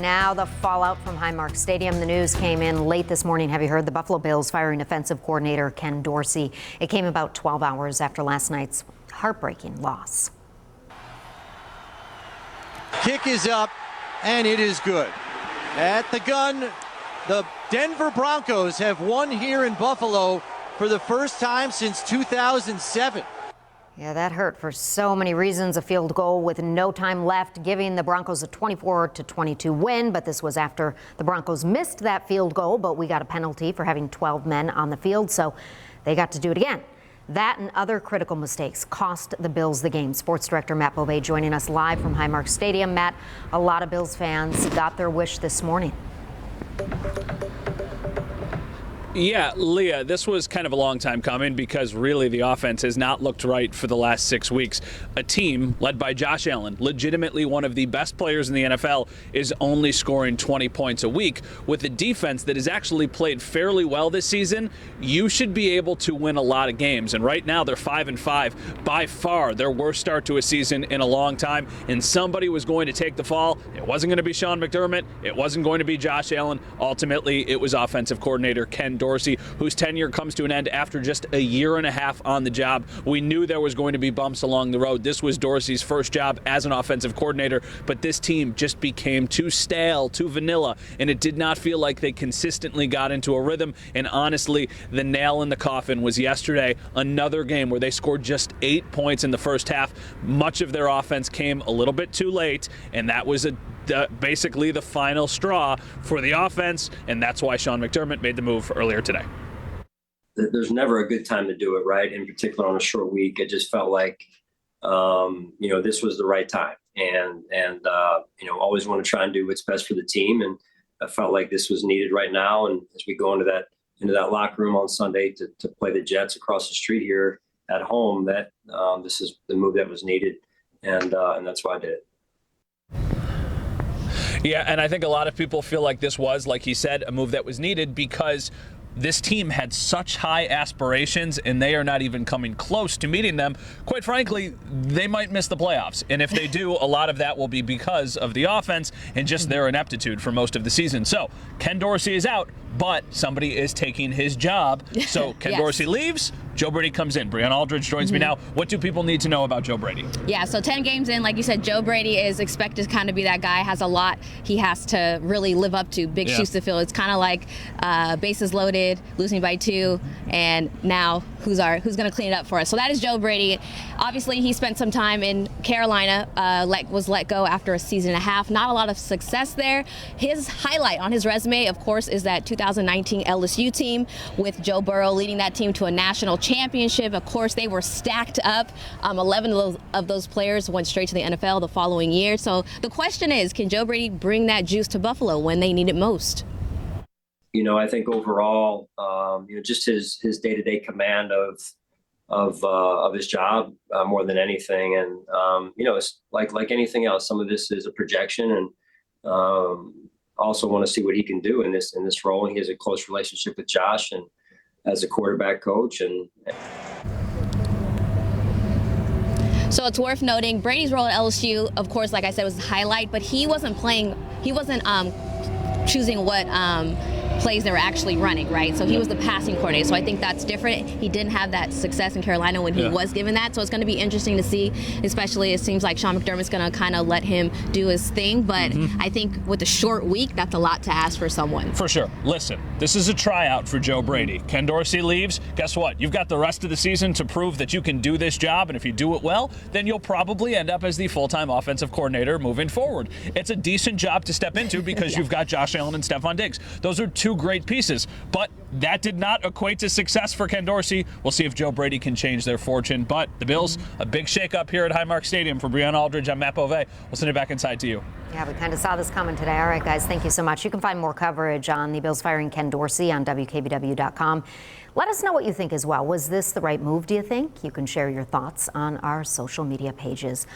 now, the fallout from Highmark Stadium. The news came in late this morning. Have you heard? The Buffalo Bills firing offensive coordinator Ken Dorsey. It came about 12 hours after last night's heartbreaking loss. Kick is up, and it is good. At the gun, the Denver Broncos have won here in Buffalo for the first time since 2007. Yeah, that hurt for so many reasons. A field goal with no time left, giving the Broncos a 24-22 win. But this was after the Broncos missed that field goal, but we got a penalty for having 12 men on the field, so they got to do it again. That and other critical mistakes cost the Bills the game. Sports director Matt Beauvais joining us live from Highmark Stadium. Matt, a lot of Bills fans got their wish this morning. Yeah, Leah, this was kind of a long time coming because really the offense has not looked right for the last 6 weeks. A team led by Josh Allen, legitimately one of the best players in the NFL, is only scoring 20 points a week. With a defense that has actually played fairly well this season, you should be able to win a lot of games. And right now they're 5-5, by far their worst start to a season in a long time. And somebody was going to take the fall. It wasn't going to be Sean McDermott. It wasn't going to be Josh Allen. Ultimately, it was offensive coordinator Ken Dorsey, whose tenure comes to an end after just a year and a half on the job. We knew there was going to be bumps along the road. This was Dorsey's first job as an offensive coordinator, but this team just became too stale, too vanilla, and it did not feel like they consistently got into a rhythm. And honestly, the nail in the coffin was yesterday, another game where they scored just 8 points in the first half. Much of their offense came a little bit too late, and that was basically the final straw for the offense, and that's why Sean McDermott made the move earlier today. There's never a good time to do it, right? In particular on a short week, it just felt like, this was the right time, and always want to try and do what's best for the team, and I felt like this was needed right now. And as we go into that locker room on Sunday to play the Jets across the street here at home, that this is the move that was needed, and that's why I did it. Yeah, and I think a lot of people feel like this was, like he said, a move that was needed because this team had such high aspirations, and they are not even coming close to meeting them. Quite frankly, they might miss the playoffs. And if they do, a lot of that will be because of the offense and just their ineptitude for most of the season. So Ken Dorsey is out, but somebody is taking his job. So Ken Yes. Dorsey leaves, Joe Brady comes in. Breanna Aldridge joins me now. What do people need to know about Joe Brady? Yeah, so 10 games in, like you said, Joe Brady is expected to kind of be that guy, has a lot he has to really live up to, big shoes to fill. It's kind of like bases loaded, losing by 2, and now who's going to clean it up for us? So that is Joe Brady. Obviously, he spent some time in Carolina, was let go after a season and a half. Not a lot of success there. His highlight on his resume, of course, is that 2019 LSU team with Joe Burrow leading that team to a national championship. Of course, they were stacked up. 11 of those players went straight to the NFL the following year. So the question is, can Joe Brady bring that juice to Buffalo when they need it most? I think overall, just his day-to-day command of his job more than anything, and it's like anything else. Some of this is a projection, and also want to see what he can do in this role. He has a close relationship with Josh and as a quarterback coach, and. So it's worth noting Brady's role at LSU, of course, like I said, was the highlight, but he wasn't choosing what plays they were actually running, right? So he was the passing coordinator. So I think that's different. He didn't have that success in Carolina when he was given that. So it's going to be interesting to see, especially it seems like Sean McDermott's going to kind of let him do his thing. But I think with a short week, that's a lot to ask for someone. For sure. Listen, this is a tryout for Joe Brady. Ken Dorsey leaves. Guess what? You've got the rest of the season to prove that you can do this job. And if you do it well, then you'll probably end up as the full-time offensive coordinator moving forward. It's a decent job to step into because you've got Josh Allen and Stephon Diggs. Those are two great pieces, but that did not equate to success for Ken Dorsey. We'll see if Joe Brady can change their fortune. But the Bills, a big shakeup here at Highmark Stadium. For Breanna Aldridge, I'm Matt Beauvais. We'll send it back inside to you. Yeah, we kind of saw this coming today. All right, guys, thank you so much. You can find more coverage on the Bills firing Ken Dorsey on WKBW.com. Let us know what you think as well. Was this the right move, do you think? You can share your thoughts on our social media pages.